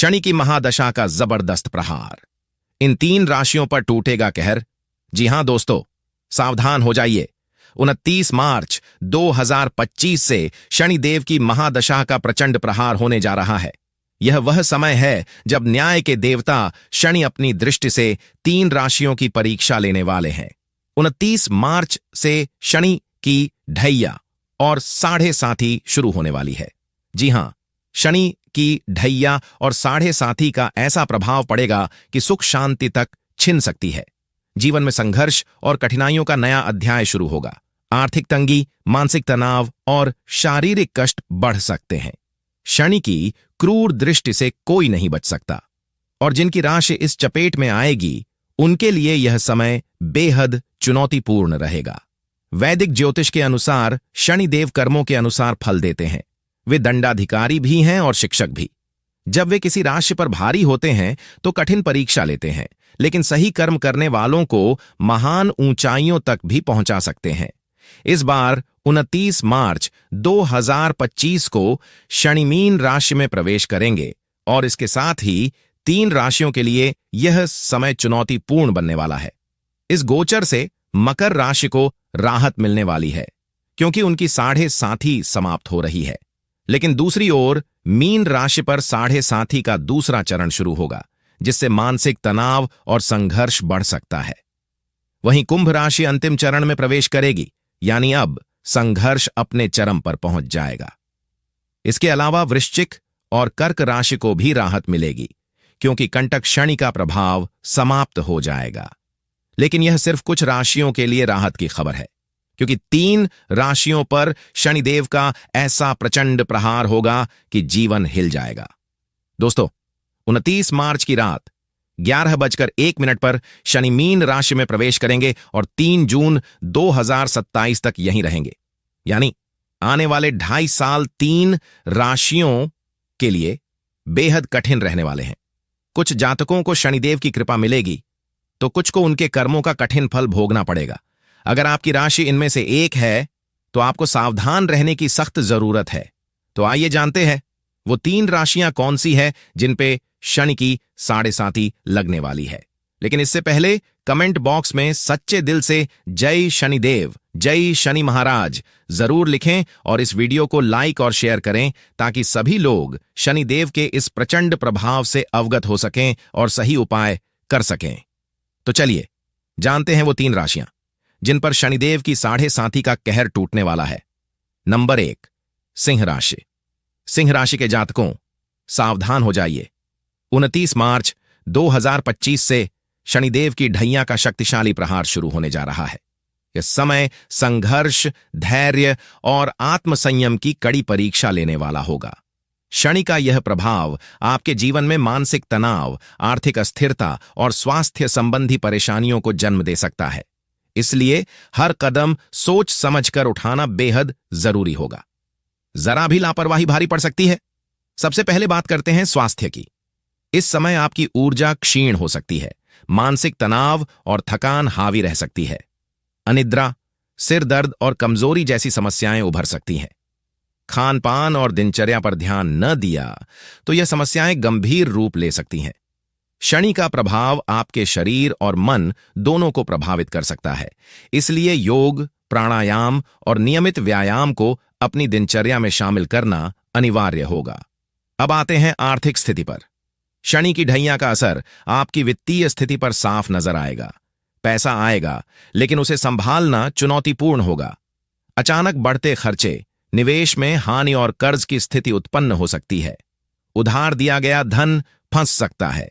शनि की महादशा का जबरदस्त प्रहार। इन 3 राशियों पर टूटेगा कहर। जी हां दोस्तों, सावधान हो जाइए। 29 मार्च 2025 से शनिदेव की महादशा का प्रचंड प्रहार होने जा रहा है। यह वह समय है जब न्याय के देवता शनि अपनी दृष्टि से 3 राशियों की परीक्षा लेने वाले हैं। 29 मार्च से शनि की ढैया और साढ़े साथी शुरू होने वाली है। जी हां, शनि की ढैया और साढ़े साथी का ऐसा प्रभाव पड़ेगा कि सुख शांति तक छिन सकती है। जीवन में संघर्ष और कठिनाइयों का नया अध्याय शुरू होगा। आर्थिक तंगी, मानसिक तनाव और शारीरिक कष्ट बढ़ सकते हैं। शनि की क्रूर दृष्टि से कोई नहीं बच सकता और जिनकी राशि इस चपेट में आएगी उनके लिए यह समय बेहद चुनौतीपूर्ण रहेगा। वैदिक ज्योतिष के अनुसार शनिदेव कर्मों के अनुसार फल देते हैं। वे दंडाधिकारी भी हैं और शिक्षक भी। जब वे किसी राशि पर भारी होते हैं तो कठिन परीक्षा लेते हैं, लेकिन सही कर्म करने वालों को महान ऊंचाइयों तक भी पहुंचा सकते हैं। इस बार 29 मार्च 2025 को शनि मीन राशि में प्रवेश करेंगे और इसके साथ ही 3 राशियों के लिए यह समय चुनौतीपूर्ण बनने वाला है। इस गोचर से मकर राशि को राहत मिलने वाली है क्योंकि उनकी साढ़े साथी समाप्त हो रही है, लेकिन दूसरी ओर मीन राशि पर साढ़े साथी का दूसरा चरण शुरू होगा, जिससे मानसिक तनाव और संघर्ष बढ़ सकता है। वहीं कुंभ राशि अंतिम चरण में प्रवेश करेगी, यानी अब संघर्ष अपने चरम पर पहुंच जाएगा। इसके अलावा वृश्चिक और कर्क राशि को भी राहत मिलेगी क्योंकि कंटक शनि का प्रभाव समाप्त हो जाएगा। लेकिन यह सिर्फ कुछ राशियों के लिए राहत की खबर है क्योंकि 3 राशियों पर शनिदेव का ऐसा प्रचंड प्रहार होगा कि जीवन हिल जाएगा। दोस्तों, 29 मार्च की रात 11:01 पर शनि मीन राशि में प्रवेश करेंगे और 3 जून 2027 तक यहीं रहेंगे। यानी आने वाले 2.5 साल 3 राशियों के लिए बेहद कठिन रहने वाले हैं। कुछ जातकों को शनिदेव की कृपा मिलेगी तो कुछ को उनके कर्मों का कठिन फल भोगना पड़ेगा। अगर आपकी राशि इनमें से एक है तो आपको सावधान रहने की सख्त जरूरत है। तो आइए जानते हैं वो 3 राशियां कौन सी है जिन पे शनि की साढ़े साथी लगने वाली है। लेकिन इससे पहले कमेंट बॉक्स में सच्चे दिल से जय शनिदेव, जय शनि महाराज जरूर लिखें और इस वीडियो को लाइक और शेयर करें ताकि सभी लोग शनिदेव के इस प्रचंड प्रभाव से अवगत हो सकें और सही उपाय कर सकें। तो चलिए जानते हैं वो 3 राशियां जिन पर शनिदेव की साढ़े साथी का कहर टूटने वाला है। नंबर 1, सिंह राशि। सिंह राशि के जातकों सावधान हो जाइए। 29 मार्च 2025 से शनिदेव की ढैया का शक्तिशाली प्रहार शुरू होने जा रहा है। यह समय संघर्ष, धैर्य और आत्मसंयम की कड़ी परीक्षा लेने वाला होगा। शनि का यह प्रभाव आपके जीवन में मानसिक तनाव, आर्थिक अस्थिरता और स्वास्थ्य संबंधी परेशानियों को जन्म दे सकता है। इसलिए हर कदम सोच समझकर उठाना बेहद जरूरी होगा। जरा भी लापरवाही भारी पड़ सकती है। सबसे पहले बात करते हैं स्वास्थ्य की। इस समय आपकी ऊर्जा क्षीण हो सकती है, मानसिक तनाव और थकान हावी रह सकती है। अनिद्रा, सिर दर्द और कमजोरी जैसी समस्याएं उभर सकती हैं। खान पान और दिनचर्या पर ध्यान न दिया तो यह समस्याएं गंभीर रूप ले सकती हैं। शनि का प्रभाव आपके शरीर और मन दोनों को प्रभावित कर सकता है, इसलिए योग, प्राणायाम और नियमित व्यायाम को अपनी दिनचर्या में शामिल करना अनिवार्य होगा। अब आते हैं आर्थिक स्थिति पर। शनि की ढैया का असर आपकी वित्तीय स्थिति पर साफ नजर आएगा। पैसा आएगा, लेकिन उसे संभालना चुनौतीपूर्ण होगा। अचानक बढ़ते खर्चे, निवेश में हानि और कर्ज की स्थिति उत्पन्न हो सकती है। उधार दिया गया धन फंस सकता है।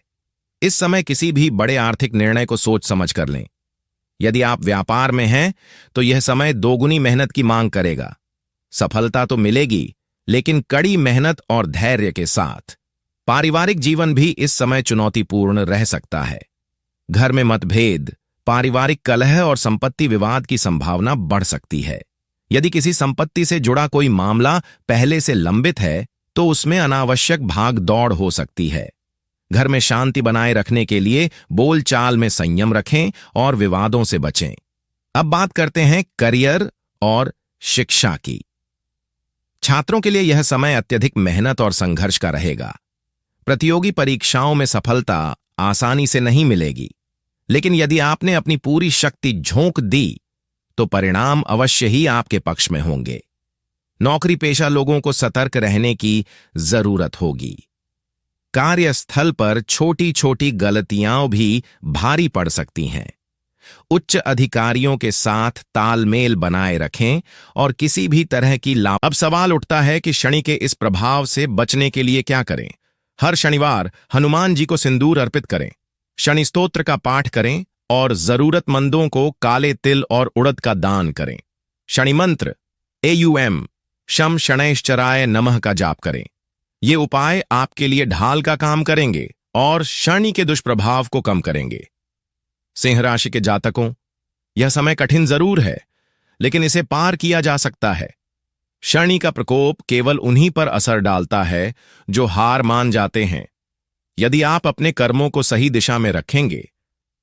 इस समय किसी भी बड़े आर्थिक निर्णय को सोच समझ कर लें। यदि आप व्यापार में हैं तो यह समय दोगुनी मेहनत की मांग करेगा। सफलता तो मिलेगी, लेकिन कड़ी मेहनत और धैर्य के साथ। पारिवारिक जीवन भी इस समय चुनौतीपूर्ण रह सकता है। घर में मतभेद, पारिवारिक कलह और संपत्ति विवाद की संभावना बढ़ सकती है। यदि किसी संपत्ति से जुड़ा कोई मामला पहले से लंबित है तो उसमें अनावश्यक भाग दौड़ हो सकती है। घर में शांति बनाए रखने के लिए बोलचाल में संयम रखें और विवादों से बचें। अब बात करते हैं करियर और शिक्षा की। छात्रों के लिए यह समय अत्यधिक मेहनत और संघर्ष का रहेगा। प्रतियोगी परीक्षाओं में सफलता आसानी से नहीं मिलेगी, लेकिन यदि आपने अपनी पूरी शक्ति झोंक दी तो परिणाम अवश्य ही आपके पक्ष में होंगे। नौकरी पेशा लोगों को सतर्क रहने की जरूरत होगी। कार्यस्थल पर छोटी छोटी गलतियां भी भारी पड़ सकती हैं। उच्च अधिकारियों के साथ तालमेल बनाए रखें और किसी भी तरह की अब सवाल उठता है कि शनि के इस प्रभाव से बचने के लिए क्या करें। हर शनिवार हनुमान जी को सिंदूर अर्पित करें, शनि स्तोत्र का पाठ करें और जरूरतमंदों को काले तिल और उड़द का दान करें। शनि मंत्र AUM शम शनैश्चराय नमः का जाप करें। ये उपाय आपके लिए ढाल का काम करेंगे और शनि के दुष्प्रभाव को कम करेंगे। सिंह राशि के जातकों, यह समय कठिन जरूर है, लेकिन इसे पार किया जा सकता है। शनि का प्रकोप केवल उन्हीं पर असर डालता है जो हार मान जाते हैं। यदि आप अपने कर्मों को सही दिशा में रखेंगे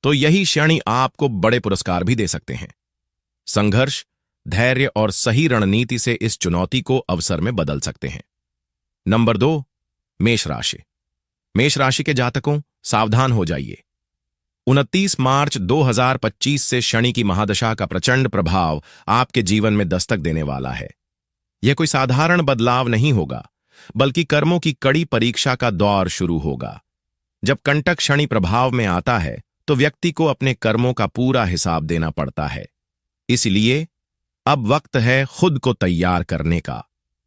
तो यही शनि आपको बड़े पुरस्कार भी दे सकते हैं। संघर्ष, धैर्य और सही रणनीति से इस चुनौती को अवसर में बदल सकते हैं। नंबर 2, मेष राशि। मेष राशि के जातकों, सावधान हो जाइए। 29 मार्च 2025 से शनि की महादशा का प्रचंड प्रभाव आपके जीवन में दस्तक देने वाला है। यह कोई साधारण बदलाव नहीं होगा, बल्कि कर्मों की कड़ी परीक्षा का दौर शुरू होगा। जब कंटक शनि प्रभाव में आता है तो व्यक्ति को अपने कर्मों का पूरा हिसाब देना पड़ता है। इसलिए अब वक्त है खुद को तैयार करने का,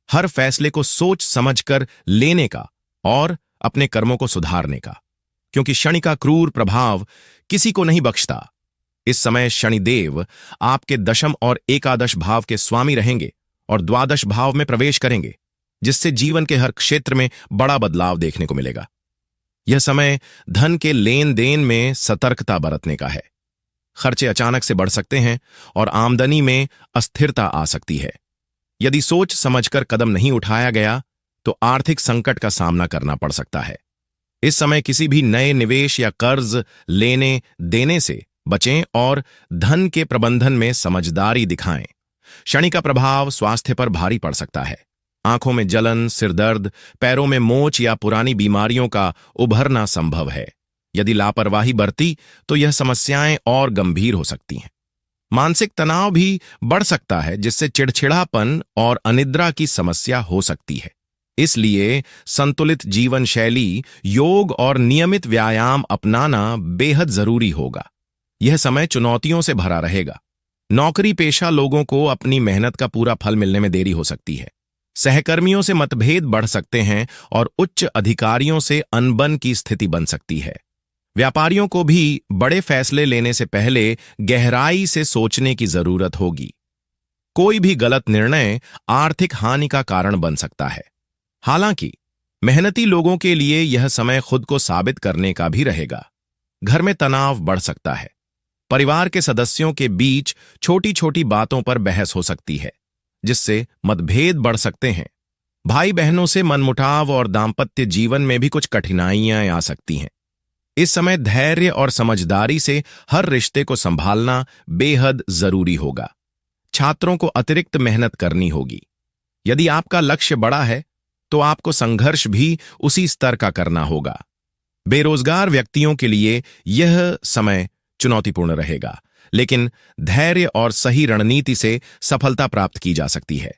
हर फैसले को सोच समझकर लेने का और अपने कर्मों को सुधारने का, क्योंकि शनि का क्रूर प्रभाव किसी को नहीं बख्शता। इस समय शनिदेव आपके दशम और एकादश भाव के स्वामी रहेंगे और द्वादश भाव में प्रवेश करेंगे, जिससे जीवन के हर क्षेत्र में बड़ा बदलाव देखने को मिलेगा। यह समय धन के लेन देन में सतर्कता बरतने का है। खर्चे अचानक से बढ़ सकते हैं और आमदनी में अस्थिरता आ सकती है। यदि सोच समझकर कदम नहीं उठाया गया तो आर्थिक संकट का सामना करना पड़ सकता है। इस समय किसी भी नए निवेश या कर्ज लेने देने से बचें और धन के प्रबंधन में समझदारी दिखाएं। शनि का प्रभाव स्वास्थ्य पर भारी पड़ सकता है। आंखों में जलन, सिरदर्द, पैरों में मोच या पुरानी बीमारियों का उभरना संभव है। यदि लापरवाही बरती तो यह समस्याएं और गंभीर हो सकती हैं। मानसिक तनाव भी बढ़ सकता है, जिससे चिड़चिड़ापन और अनिद्रा की समस्या हो सकती है। इसलिए संतुलित जीवन शैली, योग और नियमित व्यायाम अपनाना बेहद जरूरी होगा। यह समय चुनौतियों से भरा रहेगा। नौकरी पेशा लोगों को अपनी मेहनत का पूरा फल मिलने में देरी हो सकती है। सहकर्मियों से मतभेद बढ़ सकते हैं और उच्च अधिकारियों से अनबन की स्थिति बन सकती है। व्यापारियों को भी बड़े फैसले लेने से पहले गहराई से सोचने की जरूरत होगी। कोई भी गलत निर्णय आर्थिक हानि का कारण बन सकता है। हालांकि मेहनती लोगों के लिए यह समय खुद को साबित करने का भी रहेगा। घर में तनाव बढ़ सकता है। परिवार के सदस्यों के बीच छोटी छोटी बातों पर बहस हो सकती है, जिससे मतभेद बढ़ सकते हैं। भाई बहनों से मनमुटाव और दांपत्य जीवन में भी कुछ कठिनाइयां आ सकती हैं। इस समय धैर्य और समझदारी से हर रिश्ते को संभालना बेहद जरूरी होगा। छात्रों को अतिरिक्त मेहनत करनी होगी। यदि आपका लक्ष्य बड़ा है तो आपको संघर्ष भी उसी स्तर का करना होगा। बेरोजगार व्यक्तियों के लिए यह समय चुनौतीपूर्ण रहेगा, लेकिन धैर्य और सही रणनीति से सफलता प्राप्त की जा सकती है।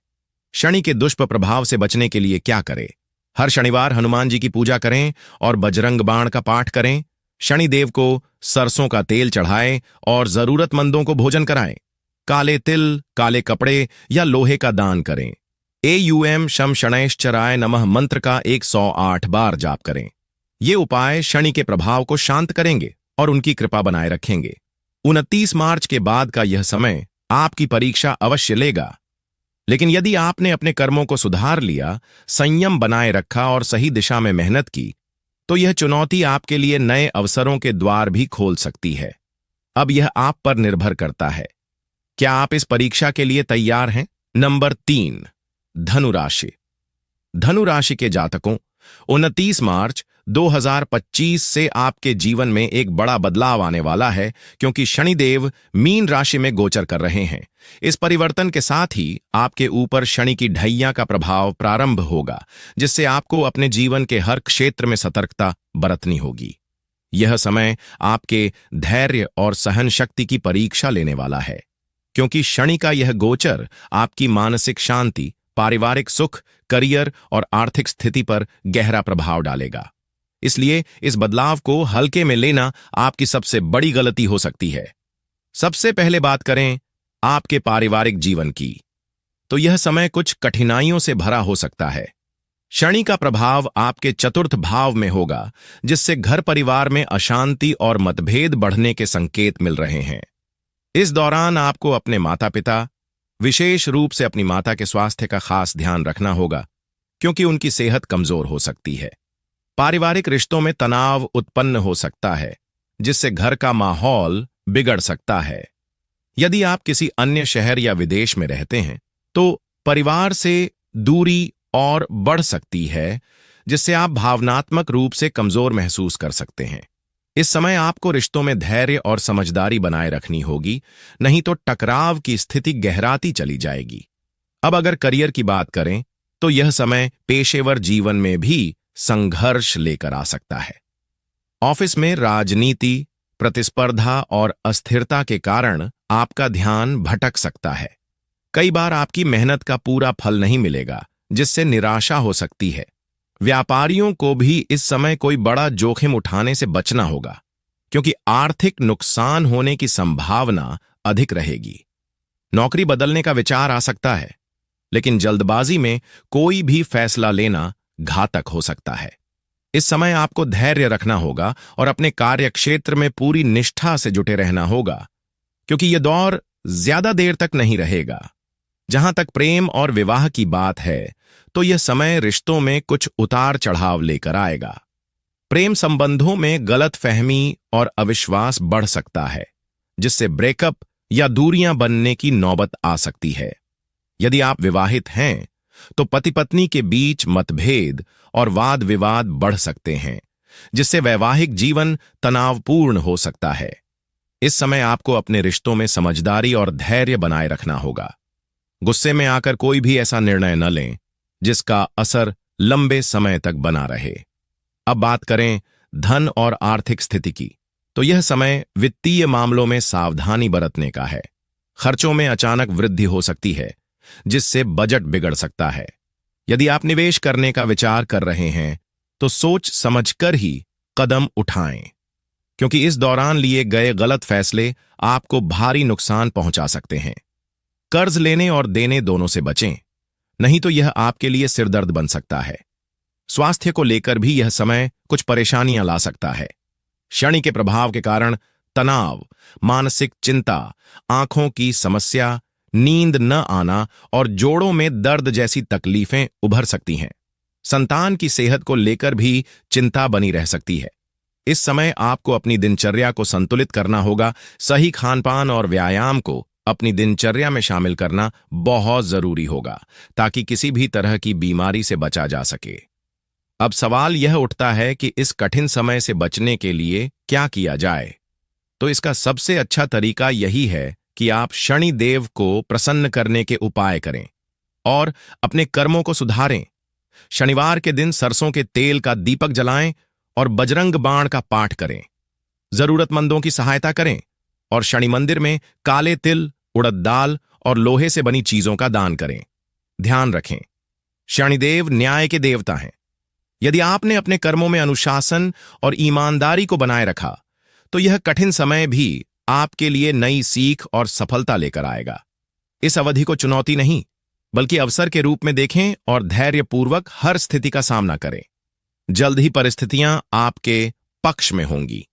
शनि के दुष्प्रभाव से बचने के लिए क्या करें? हर शनिवार हनुमान जी की पूजा करें और बजरंग बाण का पाठ करें। शनिदेव को सरसों का तेल चढ़ाएं और जरूरतमंदों को भोजन कराएं। काले तिल, काले कपड़े या लोहे का दान करें। AUM शम शनैश्चराय नमः मंत्र का 108 बार जाप करें। ये उपाय शनि के प्रभाव को शांत करेंगे और उनकी कृपा बनाए रखेंगे। 29 मार्च के बाद का यह समय आपकी परीक्षा अवश्य लेगा, लेकिन यदि आपने अपने कर्मों को सुधार लिया, संयम बनाए रखा और सही दिशा में मेहनत की, तो यह चुनौती आपके लिए नए अवसरों के द्वार भी खोल सकती है। अब यह आप पर निर्भर करता है, क्या आप इस परीक्षा के लिए तैयार हैं? नंबर 3, धनु राशि। धनु राशि के जातकों, 29 मार्च 2025 से आपके जीवन में एक बड़ा बदलाव आने वाला है, क्योंकि शनिदेव मीन राशि में गोचर कर रहे हैं। इस परिवर्तन के साथ ही आपके ऊपर शनि की ढैया का प्रभाव प्रारंभ होगा, जिससे आपको अपने जीवन के हर क्षेत्र में सतर्कता बरतनी होगी। यह समय आपके धैर्य और सहन शक्ति की परीक्षा लेने वाला है, क्योंकि शनि का यह गोचर आपकी मानसिक शांति, पारिवारिक सुख, करियर और आर्थिक स्थिति पर गहरा प्रभाव डालेगा। इसलिए इस बदलाव को हल्के में लेना आपकी सबसे बड़ी गलती हो सकती है। सबसे पहले बात करें आपके पारिवारिक जीवन की, तो यह समय कुछ कठिनाइयों से भरा हो सकता है। शनि का प्रभाव आपके चतुर्थ भाव में होगा, जिससे घर परिवार में अशांति और मतभेद बढ़ने के संकेत मिल रहे हैं। इस दौरान आपको अपने माता पिता, विशेष रूप से अपनी माता के स्वास्थ्य का खास ध्यान रखना होगा, क्योंकि उनकी सेहत कमजोर हो सकती है। पारिवारिक रिश्तों में तनाव उत्पन्न हो सकता है, जिससे घर का माहौल बिगड़ सकता है। यदि आप किसी अन्य शहर या विदेश में रहते हैं, तो परिवार से दूरी और बढ़ सकती है, जिससे आप भावनात्मक रूप से कमजोर महसूस कर सकते हैं। इस समय आपको रिश्तों में धैर्य और समझदारी बनाए रखनी होगी, नहीं तो टकराव की स्थिति गहराती चली जाएगी। अब अगर करियर की बात करें, तो यह समय पेशेवर जीवन में भी संघर्ष लेकर आ सकता है। ऑफिस में राजनीति, प्रतिस्पर्धा और अस्थिरता के कारण आपका ध्यान भटक सकता है। कई बार आपकी मेहनत का पूरा फल नहीं मिलेगा, जिससे निराशा हो सकती है। व्यापारियों को भी इस समय कोई बड़ा जोखिम उठाने से बचना होगा, क्योंकि आर्थिक नुकसान होने की संभावना अधिक रहेगी। नौकरी बदलने का विचार आ सकता है, लेकिन जल्दबाजी में कोई भी फैसला लेना घातक हो सकता है। इस समय आपको धैर्य रखना होगा और अपने कार्य क्षेत्र में पूरी निष्ठा से जुटे रहना होगा, क्योंकि यह दौर ज्यादा देर तक नहीं रहेगा। जहां तक प्रेम और विवाह की बात है, तो यह समय रिश्तों में कुछ उतार चढ़ाव लेकर आएगा। प्रेम संबंधों में गलतफहमी और अविश्वास बढ़ सकता है, जिससे ब्रेकअप या दूरियां बनने की नौबत आ सकती है। यदि आप विवाहित हैं, तो पति पत्नी के बीच मतभेद और वाद विवाद बढ़ सकते हैं, जिससे वैवाहिक जीवन तनावपूर्ण हो सकता है। इस समय आपको अपने रिश्तों में समझदारी और धैर्य बनाए रखना होगा। गुस्से में आकर कोई भी ऐसा निर्णय न लें जिसका असर लंबे समय तक बना रहे। अब बात करें धन और आर्थिक स्थिति की, तो यह समय वित्तीय मामलों में सावधानी बरतने का है। खर्चों में अचानक वृद्धि हो सकती है, जिससे बजट बिगड़ सकता है। यदि आप निवेश करने का विचार कर रहे हैं, तो सोच समझकर ही कदम उठाएं, क्योंकि इस दौरान लिए गए गलत फैसले आपको भारी नुकसान पहुंचा सकते हैं। कर्ज लेने और देने दोनों से बचें, नहीं तो यह आपके लिए सिरदर्द बन सकता है। स्वास्थ्य को लेकर भी यह समय कुछ परेशानियां ला सकता है। शनि के प्रभाव के कारण तनाव, मानसिक चिंता, आंखों की समस्या, नींद न आना और जोड़ों में दर्द जैसी तकलीफें उभर सकती हैं। संतान की सेहत को लेकर भी चिंता बनी रह सकती है। इस समय आपको अपनी दिनचर्या को संतुलित करना होगा। सही खानपान और व्यायाम को अपनी दिनचर्या में शामिल करना बहुत जरूरी होगा, ताकि किसी भी तरह की बीमारी से बचा जा सके। अब सवाल यह उठता है कि इस कठिन समय से बचने के लिए क्या किया जाए। तो इसका सबसे अच्छा तरीका यही है कि आप शनि देव को प्रसन्न करने के उपाय करें और अपने कर्मों को सुधारें। शनिवार के दिन सरसों के तेल का दीपक जलाएं और बजरंग बाण का पाठ करें। जरूरतमंदों की सहायता करें और शनि मंदिर में काले तिल, उड़द दाल और लोहे से बनी चीजों का दान करें। ध्यान रखें, शनिदेव न्याय के देवता हैं। यदि आपने अपने कर्मों में अनुशासन और ईमानदारी को बनाए रखा, तो यह कठिन समय भी आपके लिए नई सीख और सफलता लेकर आएगा। इस अवधि को चुनौती नहीं, बल्कि अवसर के रूप में देखें और धैर्यपूर्वक हर स्थिति का सामना करें। जल्द ही परिस्थितियां आपके पक्ष में होंगी,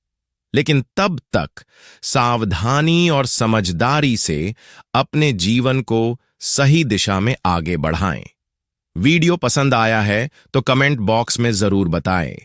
लेकिन तब तक सावधानी और समझदारी से अपने जीवन को सही दिशा में आगे बढ़ाएं। वीडियो पसंद आया है तो कमेंट बॉक्स में जरूर बताएं।